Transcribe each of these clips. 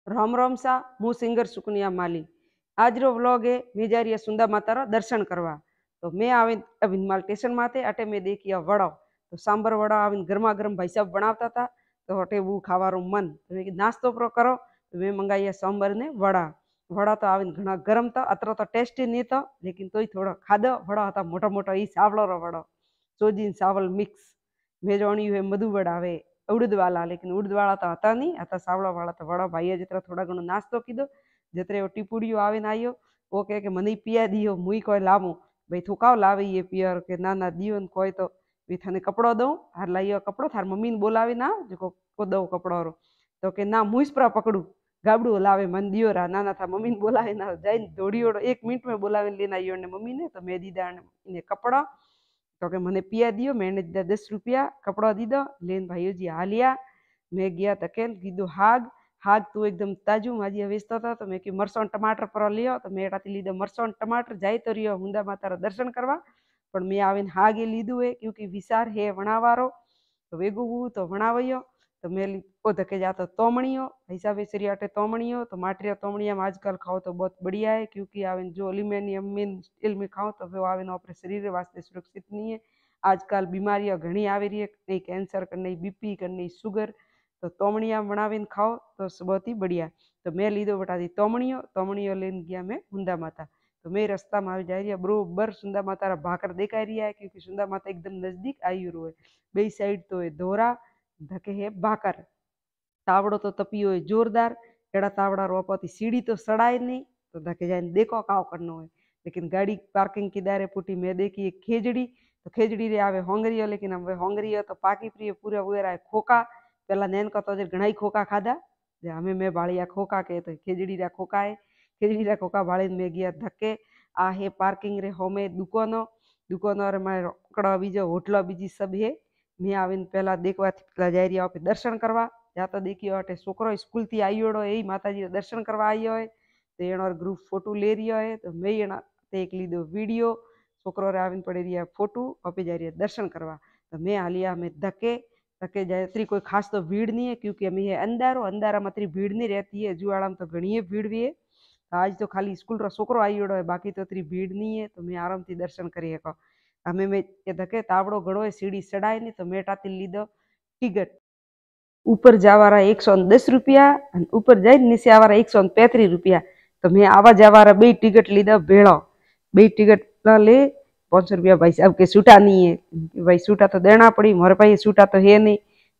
राम राम सा मु सिंगर सुकनिया माली। आज रो व्लॉग है मैं जा रही है सुंदा माता रा दर्शन करवा। तो मैं आवे अभी माल स्टेशन माथे अटे मैं देखिया वड़ा तो सांबर वड़ा आवे गर्मा गर्म भाई साहब बनावता था। तो अटे वो खावारो मन तो मैं नास्तो प्रो करो तो मैं मंगाया सांबर ने वड़ा। वड़ा तो आवे घना गरम था अतरो तो टेस्टी नहीं था लेकिन तो थोड़ा खादो वड़ा था मोटा मोटा ई सावलो रो वड़ो सोजी सावल मिक्स मैं जोणी है मधु वड़ा आवे उड़द वाला लेकिन उड़द वाला तो आता नहीं आता सावड़ा वाला तो वड़ा भाई जितना थोड़ा घणो नास्तो कीधो जितरे वो टीपुड़ियो आवे ना आयो वो कहे कि मने पिया दियो मुई कोई लावू भाई तू काव लावे ये पियर के ना ना दियो ने कोई तो भी थाने कपड़ो दऊं हार लाइयो कपड़ो थार मम्मी ने बोलावे ना जो को दऊं कपड़ो रो तो के ना मुईस पर पकड़ू गाबड़ू लावे मन दियो रा ना ना था मम्मी ने बोलावे ना जाइन दौड़ियो 1 मिनट में बोलावे लेना आयो ने मम्मी ने तो मैं दीदा ने कपड़ा तो के मने पिया दियो मैंने दीदा 10 रुपया कपड़ा दीदो लेन भाईओ जी हालिया। मैं गया तकेन कीधु हाग हाग तू एकदम ताजू माजी वेचता था तो मैं कि मरसों टमाटर पर लियो तो मैं एटाती लीधो मरसों टमाटर जाए तो रियो हुंदा माता दर्शन करवा पण मैं आवीने हागे लीधु है क्योंकि विचार है वणावारो तो वेगू तो वणावयो तो मैं ओ धके जातो तोमणियो हिसाब से अटे तोमणियो तो माटिया तोमणिया में आजकल खाओ तो बहुत बढ़िया है क्योंकि आवे जो एल्यूमिनियम में स्टील में खाओ तो वो आवे अपने शरीर वास्ते सुरक्षित नहीं है। आजकल बीमारियां घनी आवी रही है कहीं कैंसर करनी बीपी करनी शुगर तो तोमणिया बनावीने खाओ तो बहुत ही बढ़िया। तो मैं लीधो बटाती तोमणियो लेने गया मैं हुंदा माता तो मैं रास्ता में आई जा रही है बरोबर सुंदा माता भाकर देखाई रही है क्योंकि सुंदा माता एकदम नजदीक आई रो है बे साइड तो है धोरा धके है भाकर तावड़ो तो तपियो है जोरदार एड़ा तावड़ा रोपाती सीढ़ी तो सड़ाए नहीं तो धके जाए देखो काव करनो है लेकिन गाड़ी पार्किंग की दारे पुटी मैं देखी एक खेजड़ी तो खेजड़ी रे आवे होंगरियो लेकिन हम होंगरियो तो पाकी प्रिय पूरा वेरा खोका पेला नैन का तो घणा ही खोका खाधा जे हमें मैं बाड़िया खोका के तो खेजड़ी रा खोका है खेजड़ी रा खोका बाड़ी में गया धक्के आ है पार्किंग रे होमे दुकानो दुकानो रे मैं रोकड़ा बीजो होटलो बीजी सब है मैं आवीने पहला देखवा पेला जाई रही पे दर्शन करवा या तो देखियो अटे छोकरो स्कूल थी आयोड़ो है माताजी दर्शन करवा आयो है तो एनो ग्रुप फोटो ले रियो है तो मैं एना एक लीधो वीडियो छोकरो रे आवीने पड़ी रही फोटो अपी जा रही दर्शन करवा तो मैं हालिया में धके धके जाए इतनी कोई खास तो भीड़ नहीं है क्योंकि अमी है अंधारो अंधारा में इतनी भीड़ नहीं रहती है जुआड़ा में तो घनी भीड़ भी है तो आज तो खाली स्कूल रो छोकरो आयोड़ो है बाकी तो इतनी भीड़ नहीं है तो मैं आराम थी दर्शन करी सको हमें मैं धके तावड़ो घड़ो है सीढ़ी चढ़ाए नहीं तो मैं टाती लीधो टिकट ऊपर जावारा 110 रुपया ऊपर जाए नीचे आवारा 135 रुपया तो मैं आवा जावारा बे टिकट लीधा भेड़ो बे टिकट ले 500 रुपया भाई साहब के छूटा नहीं है भाई छूटा तो देना पड़ी मोरे पास छूटा तो है नहीं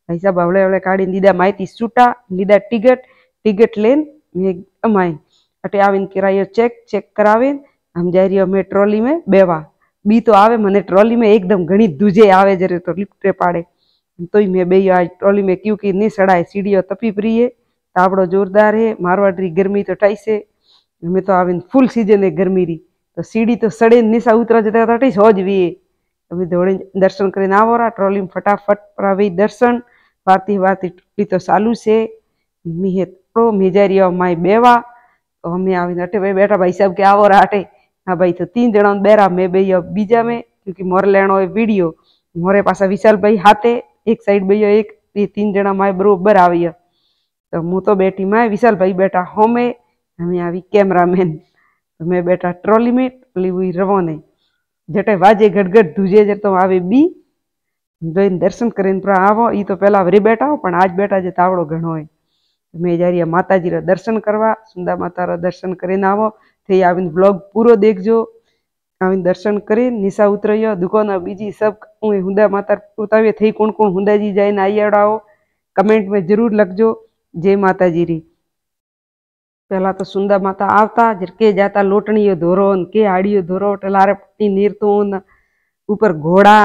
भाई साहब हवले हवले काढ़ी दीदा माहिती छूटा लीधा टिकट टिकट लेन मैं अमाई अटे आवीने किरायो चेक चेक करावे हम जा रही मैं ट्रॉली में बेवा बी तो आवे मने ट्रॉली में एकदम घनी दूजे आवे जरे तो लिफ्टे पाड़े तो ही मैं बे आज ट्रॉली में क्योंकि नहीं सड़ाए सीढ़ियों तपी परी है तावड़ो जोरदार है मारवाड़ी गर्मी तो टाई से मैं तो आवीने फुल सीजन है गर्मी री तो सीढ़ी तो सड़े निशा उतरा जता तटी सोज भी है अभी दौड़े दर्शन करीने आवो रा ट्रॉली में फटाफट प्रावी दर्शन वारती वारती ट्रॉली तो चालू से मी तो मेजारिया माई बेवा तो हमें आवीने अटे भाई बैठा भाई साहब के आवो रा अटे हाँ भाई तो 3 जणा बेरा मैं बे बीजा में क्योंकि मोरे लेनो है वीडियो मोरे पासा विशाल भाई हाथे एक साइड बे एक 3 जणा माए बरोबर आवी तो मु तो बैठी माए विशाल भाई बैठा होमे हमें आवी कैमरामैन तो मैं बैठा ट्रॉली में ट्रॉली हुई रवाने जटे वाजे गड़गड़ दूजे जब तो आवे बी जोईने दर्शन करीने पर आवो ई तो पहला वरी बैठा हो पण आज बैठा जे तावड़ो घणो है मैं जा रही माताजी रा दर्शन करवा सुंदा माता रा दर्शन करीने आवो थे आवीने ब्लॉग पूरो देखजो आवीने दर्शन करी निशा उतरयो दुकान बीजी सब हुंदा माता उतावे थई कोण कोण हुंदाजी जाईने आयाड़ाओ कमेंट में जरूर लखजो जय माताजी री। पहला तो सुंदा माता आवता के जाता लोटणियो धोरो के हाड़ियो धोरो टलारे पट्टी नीरतो ऊपर घोड़ा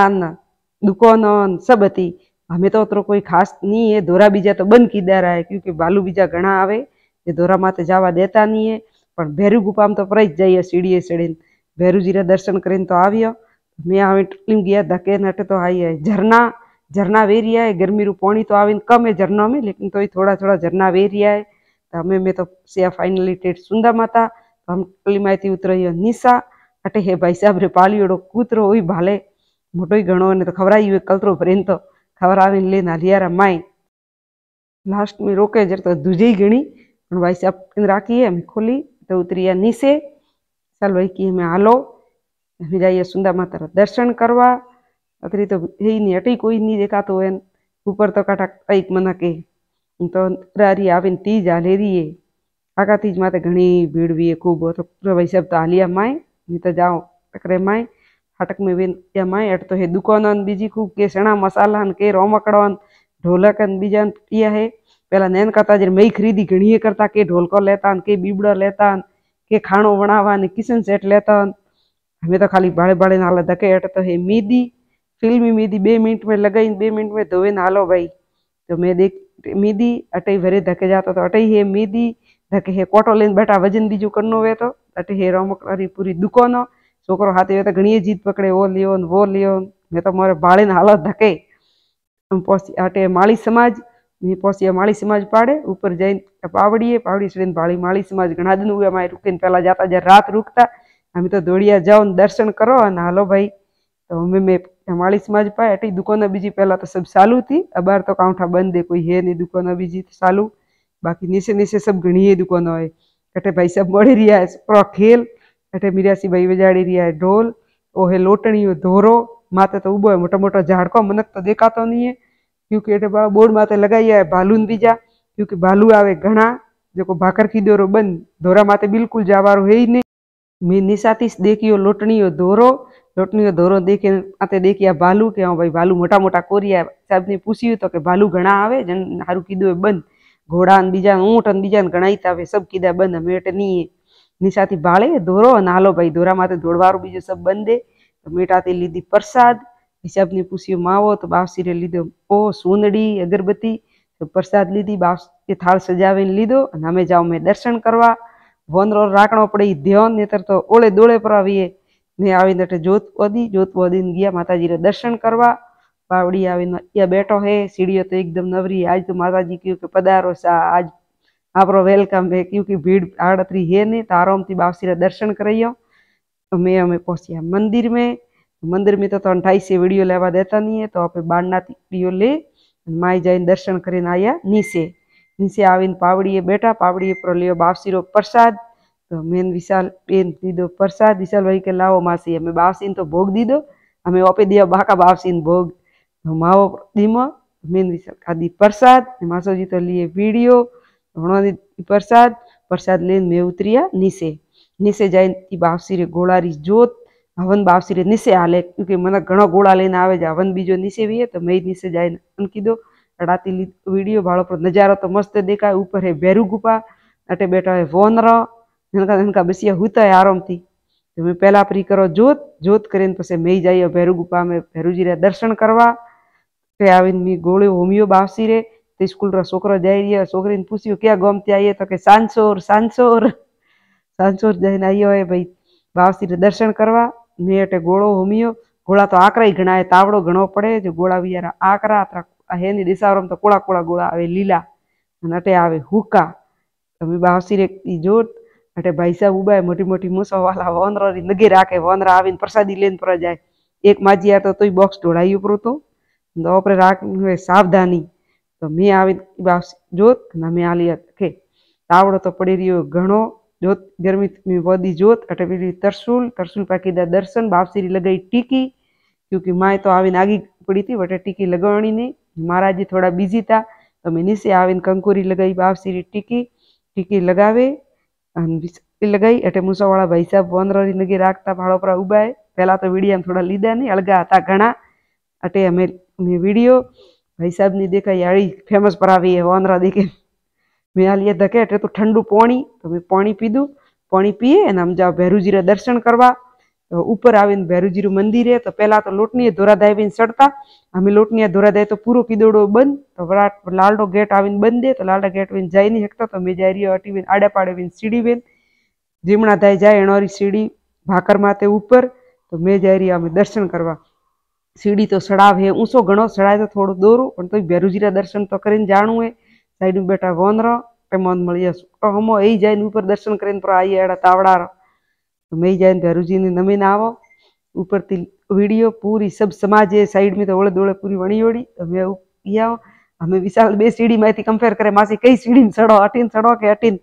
दुकान सब थी हमें तो उतरो कोई खास नहीं है धोरा बीजा तो बंद की दे रहा है क्योंकि बालू बीजा घना आवे ये धोरा माते जावा देता नहीं है पर भैरू गुफा में तो पर जाइए सीढ़ी चढ़ीने भैरू जी दर्शन करीने तो आवियो मैं आवे ट्रॉली गया धके नटे तो आई है झरना झरना वेरिया है गर्मी रू पानी तो आवे कम है झरना में लेकिन तो थोड़ा थोड़ा झरना वेरिया है तो हमें मैं तो से फाइनली टेट सुंदा माता तो हम ट्रॉली में उतरियो निशा अटे है भाई साहब रे पालियोड़ो कूतरो हुई भाले मोटो ही घणो ने तो खबराई हुए कलतरो भरीने तो खबर आवीने लेने हलियारा माई लास्ट में रोके जर तो दूजे ही घणी भाई साहब राखी है हमें खोली तो उतरिया नीचे। चल भाई कि हमें हालो हमें जाइए सुंदा माता दर्शन करवा। अतरी तो है ही नहीं अटी कोई नहीं देखा तो है ऊपर तो काटा कईक मना के तो रारी आवीने तीज हाले रही है। आका तीज माते घनी भीड़ भी है खूब तो पूरा भाई साहब तो हालिया माए नहीं तो जाओ टकरे माए फाटक में वेन या माए अट तो है दुकान बीजी खूब के सणा मसाला के रोमकड़न ढोलक बीजा या है। पहला नैन करता जब मई खरीदी घणी करता के ढोलको लेता के बीबड़ा लेता के खाणो बनावा ने किचन सेट लेता। हमें तो खाली बाड़े बाड़े नाला धके अट तो है मेहंदी फिल्मी मेहंदी 2 मिनट में लगाई 2 मिनट में धोवे नालो भाई। तो मैं देख मेहंदी अटे भरे धके जाता तो अटे है मेहंदी धके है कोटो लेन बैठा वजन बीजू करनो वे तो अटे है रमकड़ी पूरी दुकानो छोकरो हाथे वे तो घणी जीत पकड़े वो लियो मैं तो मारे बाड़े ने हालत धके पहुंची अटे माली समाज मैं पहुंची माली समाज पाड़े ऊपर जाइन पावड़ी चढ़ीने भाड़ी माली समाज घना दिन हुए हमारे रुके पहला जाता जब रात रुकता हमें तो दौड़िया जाओ दर्शन करो और हालो भाई। तो मैं माली समाज पाए अटी दुकान बीजी पहला तो सब चालू थी अबार तो काउंठा बंद है कोई है नहीं दुकान बीजी तो चालू बाकी नीचे नीचे सब घनी है दुकान है। अटे भाई सब मड़ी रिया है पूरा खेल अटे मिरासी भाई बजाड़ी रिया है ढोल ओ है लोटनी धोरो माते तो उबो है मोटा मोटा झाड़को मनक तो देखा तो नहीं है क्योंकि अटे बोर्ड माते लगाई है भालू बीजा क्योंकि भालू आवे घना जो भाकर की दोरो बंद धोरा माते बिल्कुल जावारो है ही नहीं। मैं निशातीस देखियो लोटनी धोरो देखे आते देखिया भालू के हाँ भाई भालू मोटा मोटा कोरिया साहब ने पूछ्યું तो के भालू घना आवे जन हारू कीधुं बंद घोड़ा बीजा ऊँट बीजा घना आवे सब कीधा बंद हमें एट नहीं है निशाती बाळे धोरो नालो भाई धोरा माते दौड़वारो बीजो सब बंद है। तो मेटाते लीधी प्रसाद हिसाब ने पूछ्યું मावो तो बावसीरे लीधो ओ सूंदड़ी अगरबत्ती तो प्रसाद लीधी बावस के थाल सजावे लीधो अने हमें जाओ मैं दर्शन करवा वनरो राखणो पड़े ध्यान नेतर तो ओले दोड़े पर आवीए। मैं आवीने जोत वोदीने गया माताजी रे दर्शन करवा पावड़ी आवीने या बैठो है सीढ़ियों तो एकदम नवरी आज तो माताजी क्यों के पधारो सा आज आपरो वेलकम है क्योंकि भीड़ आड़तरी है नहीं तो आराम थी बावसी रे दर्शन करियो। तो मैं हमें पहुंचिया मंदिर में तो 28 से वीडियो लेवा देता नहीं है तो आप बाढ़ना वीडियो ले माई जाइन दर्शन करीने आया नीचे आवीने पावड़ीए बैठा पावड़ीए पर लियो बावसीरो प्रसाद। तो मेन विशाल बेन दीदो प्रसाद विशाल भाई के लावो मासी हमें बावसीन तो भोग दीदो हमें आपे दिया बाका बावसीन भोग तो मावो दीमो मेन विशाल खादी प्रसाद मासो जी तो लिए वीडियो प्रसाद लेने मैं उतरिया नीचे जाए बावसी रे गोळारी जोत हवन बावसी रे नीचे हाले क्योंकि मन घणो गोळा लेने आवे हवन बीजो नीचे भी है तो मैं नीचे जाए अनकी दो अड़ाती वीडियो भाड़ो पर नजारो तो मस्त देखा ऊपर है भैरू गुफा अटे बैठा है वोनरा इनका बसिया होता है आराम थी। तो मैं पहला प्री करो जोत करीने पछी मैं जाइए भैरू गुफा में भैरूजी रे दर्शन करवा आवीने मैं गोळे होमियो बावसी रे तो स्कूल रो छोकरो जाई रियो छोकरी ने पूछ्યું क्या गमती आई तो के सांसोर जाने आयो है भाई बावसी रे दर्शन करवा। मैं अटे गोळो होमियो गोळा तो आकरा ही घना है तावड़ो घणो पड़े जो गोळा बियारा आकरा है नहीं दिसावरम तो कोड़ा कोड़ा गोळा आवे लीला अटे आवे हुक्का। तो मैं बावसी रे जोत अटे भाई साहब उबा है मोटी मोटी मूसो वाला वनरा री नगे राखे वनरा आवीने प्रसादी लेने पर जाए एक माजिया तो बॉक्स ढोळाई उपरो तो ओपरे राख सावधानी। तो मैं आवी जोत मैं आलिया के तावड़ो तो पड़ी रियो घणो जोत गर्मी में वधी जोत अटे पीड़ी तरसूल पाकी दा दर्शन बावसी लगाई टीकी क्योंकि माए तो आवीने आगी पड़ी थी वटे टीकी लगावणी नहीं महाराज जी थोड़ा बिजी था तो मैं नीचे आवीने कंकोरी लगाई बावसी टीकी लगावे लगाई अटे मूसोवाड़ा भाई साहब वनरी नगे राखता भाड़ो पर उबा है पहला तो वीडियो में थोड़ा लीधा नहीं अलगा था घना अटे हमें वीडियो भाई साहब ने देखा यारी फेमस पर आई है वनरा देखे मैं आ लिए धके अटे तो ठंडू पानी तो मैं पानी पीधु पानी पीए हम जाओ भैरूजी रे दर्शन करवा। तो ऊपर आवीने भैरूजी रू मंदिर है तो पहला तो लोटनी धोरा दावीने चढ़ता हमें लोटनी धोरा दाए तो पूरो कीदोड़ो बंद तो लालडो गेट आवीने बंद है तो लालडा गेट में जाई नहीं सकता तो मैं जाई रही अटी आड़े पाड़े बीन सीढ़ी बेन जीमणा दाए जाए एनोरी सीढ़ी भाकर माते ऊपर तो मैं जाई रही हमें दर्शन करवा। सीढ़ी तो सड़ाव है ऊँचो घणो सड़ाए तो थोड़ो दोरू पण तो भैरूजी रा दर्शन तो करीने जाणू है साइड में बैठा वनरा मन मळिया तो हम यही जाए ऊपर दर्शन करीने पर आइए एड़ा तावड़ा तो मैं जाए भैरूजी ने नमीने आवो ऊपर थी वीडियो पूरी सब समाज है साइड में तो ओले दोड़े पूरी वणी ओड़ी तो मैं हमें विशाल 2 सीढ़ी में कंपेर करे मासी कई सीढ़ी में चढ़ो अटीन चढ़ो के अटीन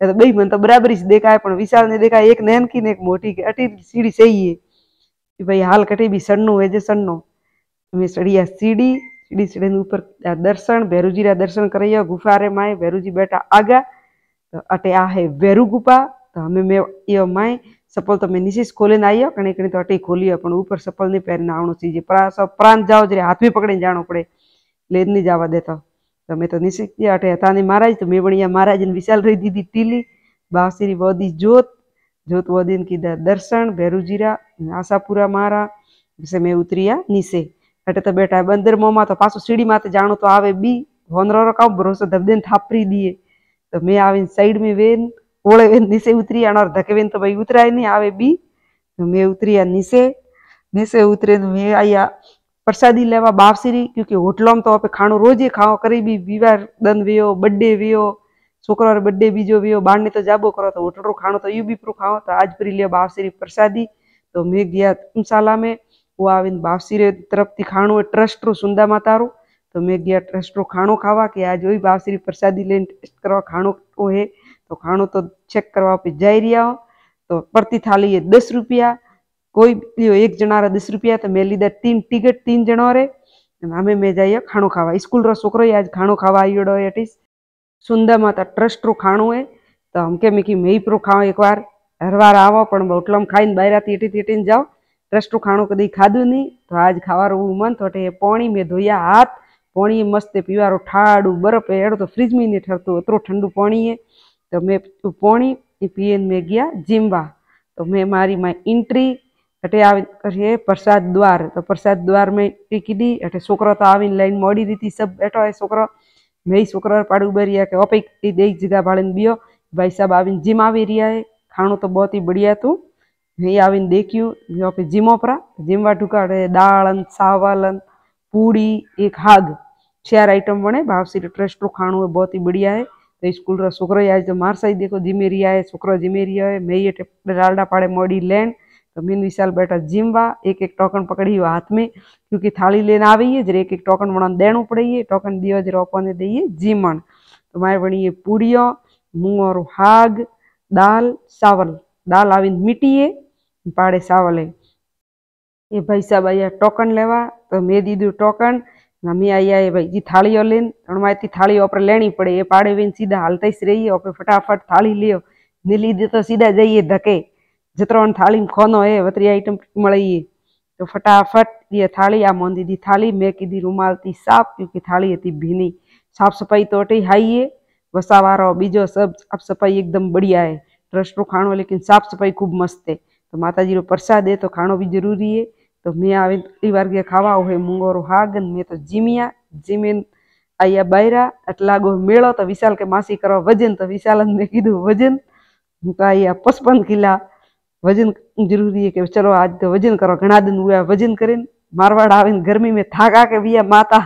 એ તો બે મને तो बराबरी से देखाय पण विशाल ने देखाय एक नैनकी ने एक मोटी के अटी सीढ़ी सही है कि भाई हाल कटे भी सन्नो है जे सन्नो मैं चढ़िया सीढ़ी सीढ़ी सीढ़ी ऊपर दर्शन भैरूजी रा दर्शन करैया गुफा रे माए भैरूजी बैठा आगा तो अटे आ है भैरू गुफा तो हमें मैं ये माए चप्पल तो मैं नीचे खोले ना आई कणी कणी तो अटे खोली पण ऊपर चप्पल नहीं पहरने आवणो चाहिए प्रांत जाओ जरे हाथ में पकड़े जानो पड़े लेन नहीं जावा देता तो मैं तो नीचे गया अटे हतानी महाराज तो मैं बढ़िया महाराज ने विशाल रही दीदी टीली बावश्री बोदी जोत जोत बोदी की दर्शन भैरूजीरा आशापुरा मारा जैसे मैं उतरिया नीचे अटे तो बेटा बंदर मोमा तो पासो सीढ़ी माते जानो तो आवे बी होनरो रो का भरोसा धबदेन थापरी दिए तो मैं आवीन साइड में वेन ओळे वेन नीचे उतरी और धके वेन तो भाई उतराय नहीं आवे बी तो मैं उतरिया नीचे नीचे उतरे तो मैं आया प्रसादी लेवा बावश्री क्योंकि होटलों में तो आप खाणो रोज खाओ करी भी विवाह दन वियो बर्थडे वियो छोकरा बर्थडे बीजो वियो बाहर ने तो जाबो करो तो होटल रो खाणो तो यू भी प्रो खाओ तो आज परी लिया बावश्री प्रसादी तो मैं गया धर्मशाला में वो आवीन बावश्री तरफ थी खाणो ट्रस्ट रो सुंदा माता रो तो मैं गया ट्रस्ट रो खाणो खावा कि आज वही बावश्री प्रसादी लेन टेस्ट करवा खाणो तो है तो खाणो तो चेक करवा पे जाई रिया तो प्रति थाली है 10 रुपया कोई लियो एक जना रा 10 रुपया तो मैं लीधा 3 टिकट 3 जणो रे हमें मैं जाइए खाणो खावा स्कूल रो छोकरो आज खाणो खावा आयोडो एटिस सुंदा माता ट्रस्ट रो खाणो है तो हम के मैं की मैं प्रो खाओ एक बार हर बार आवो पण होटलम खाईने बाहर एटी एटीने जाओ ट्रस्ट रो खाणो कदी खाधु नहीं तो आज खावारो मन तो पानी में धोया हाथ पानी मस्त पीवारो ठाड़ू बर्फ एड़ो तो फ्रिज में नहीं ठरतो अतरो ठंडू पानी है तो मैं पानी पीएन में गया जिमवा तो मैं मारी माई एंट्री अटे आवे प्रसाद द्वार तो प्रसाद द्वार में कीधी अटे छोकरो तो आवीने लाइन मोड़ी रीति सब बैठो है छोकरो मैं छोकरा पाड़ उभा रिया के ओपे एक जगह भाड़े बियो भाई साहब आवीने जिम आवी रिया है खाणो तो बहुत ही बढ़िया तू मैं आवीने देखियो ओपे जिमो परा जिमवा टुकाड़े दाल चावल पूड़ी एक हाग 4 आइटम बने बावश्री ट्रस्ट रो खाणो है बहुत ही बढ़िया है तो स्कूल रो छोकरो आज तो मार साई देखो जिमे रिया है छोकरो जिमे रिया है मैं ये डालडा पाड़े मोड़ी लेन तो मीन विशाल बैठा जिमवा एक टोकन पकड़ी हाथ में क्योंकि थाली लेने आई है जरे एक टोकन बना देना पड़े टोकन दियो जरा अपन दईए जीमण तो मारे बनी पूड़ियों मूंगो हाग दाल चावल दाल आवी मीठी है पाड़े चावल है ये भाई साहब आया टोकन लेवा तो मैं दीदू टोकन मैं आया भाई जी थालियों लेन तणमाती थाली ओपर लेनी पड़े ये पाड़े वेन सीधा हालता ही रही ओपे फटाफट थाली लियो नहीं लीधे तो सीधा जाइए धके जितरो थाली में खोनो है वतरी आइटम मळी तो फटाफट ये थाली आ मोंदी दी थाली मैं कीधी रूमाल थी साफ क्योंकि थाली थी भीनी साफ सफाई तो अटे हाई है वसावारो बीजो सब साफ सफाई एकदम बढ़िया है ट्रस्ट रो खाणो लेकिन साफ सफाई खूब मस्त है तो माताजी रो प्रसाद है तो खाणो भी जरूरी है तो मैं आवे पहली बार गया खावा हो मूंगो रो हाग मैं तो जिमिया जिमेन आया बायरा एटला गो मेलो तो विशाल के मासी करो वजन तो विशाल ने कीधु वजन मुका आया 55 किला वजन जरूरी है कि चलो आज तो वजन करो घना दिन हुआ वजन करें मारवाड़ आवे गर्मी में थाका के भी माता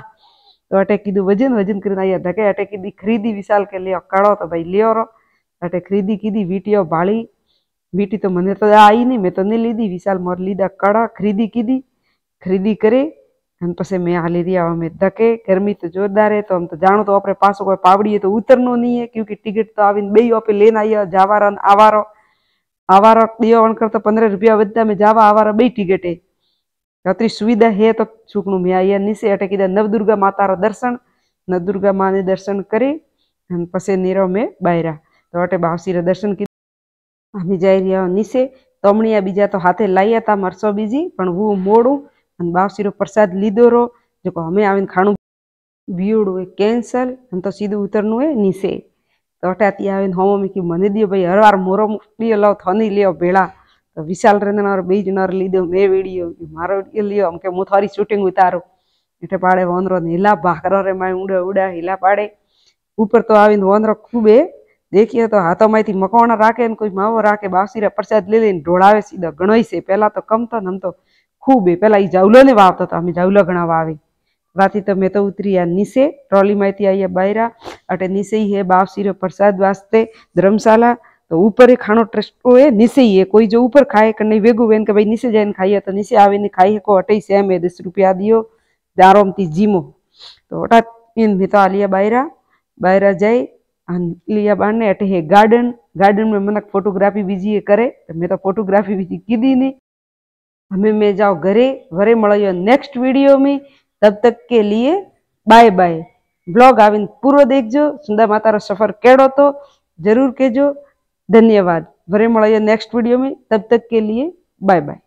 तो अटे कीधु वजन वजन कर आया धके अटे कीधी खरीदी विशाल के लियो कड़ो तो भाई लियो रो अटे खरीदी कीधी वीटियो भाड़ी वीटी तो मने तो आई नहीं मैं तो नहीं लीधी विशाल मोर लीधा कड़ा खरीदी करे पछे मैं हाली रिया में धके गर्मी तो जोरदार है तो हम तो जानो तो अपने पास कोई पावड़ी है तो उतरनो नहीं है क्योंकि टिकट तो आवीने बे ओपे लेन आया जावारो आवारो आवारो दियो वणकर तो 15 रुपया वधता में जावा आवारो बे टिकट है अतरी सुविधा है तो छूकणु मैं आया नीचे अटे कीधा नवदुर्गा माता रो दर्शन नवदुर्गा माँ ने दर्शन करे पछे नीरो में बायरा तो अटे बावश्री दर्शन की अमी जाई रिया नीचे तमणिया बीजा तो हाथे लाया था मरसो बीजी पण वो मोड़ू अने बावश्री प्रसाद लीधो रो जो हमें आवीने खाणु बीयोड़ू है कैंसल हम तो सीधું उतरनु है नीचे तो अटाती आवीने होमो में कि मने दियो भाई हर वार मोरो लियो लाओ थनी लियो भेड़ा तो विशाल रेंदनार बे जनार लीधो मैं वीडियो मारो वीडियो लियो हम के मु थारी शूटिंग उतारो एटे पाड़े वोंदरो हिला भाकरो रे माय उड़ा उड़ा हिला पाड़े ऊपर तो आवीने वोंदरो खूब है देखिए तो हाथों में मकोना राखे कोई मावो राखे बावश्री प्रसाद ले लेने ढोळावे सीधा घणोई से पहला तो कम तो हम तो खूब है पहला ई जावलो ने वावतो तो अमे जावलो घणावा आवे राती तो मैं तो उतरी नीचे ट्रॉली में आई बायरा अटे नीचे ही है बावश्री प्रसाद वास्ते धर्मशाला तो ऊपर ही खानो ट्रस्ट है नीचे ही है कोई जो ऊपर खाए कहीं वेगू वेन के भाई नीचे जाए खाइए तो नीचे आवे खाई को अटे सेम है 10 रुपया दियो दारोम थी जीमो तो अटा मैं तो आलिया बायरा बायरा जाए लिया बाने अटे है गार्डन। गार्डन में मनक फोटोग्राफी बीजी करे, मैं तो फोटोग्राफी बीजी कीधी नहीं। हमें मैं जाओ घरे, घरे मळियो नेक्स्ट वीडियो में। तब तक के लिए बाय बाय। ब्लॉग आवीने पूरो देखजो। सुंदर मातारो सफर केड़ो तो जरूर कहजो। धन्यवाद। घरे मळियो नेक्स्ट वीडियो में। तब तक के लिए बाय बाय।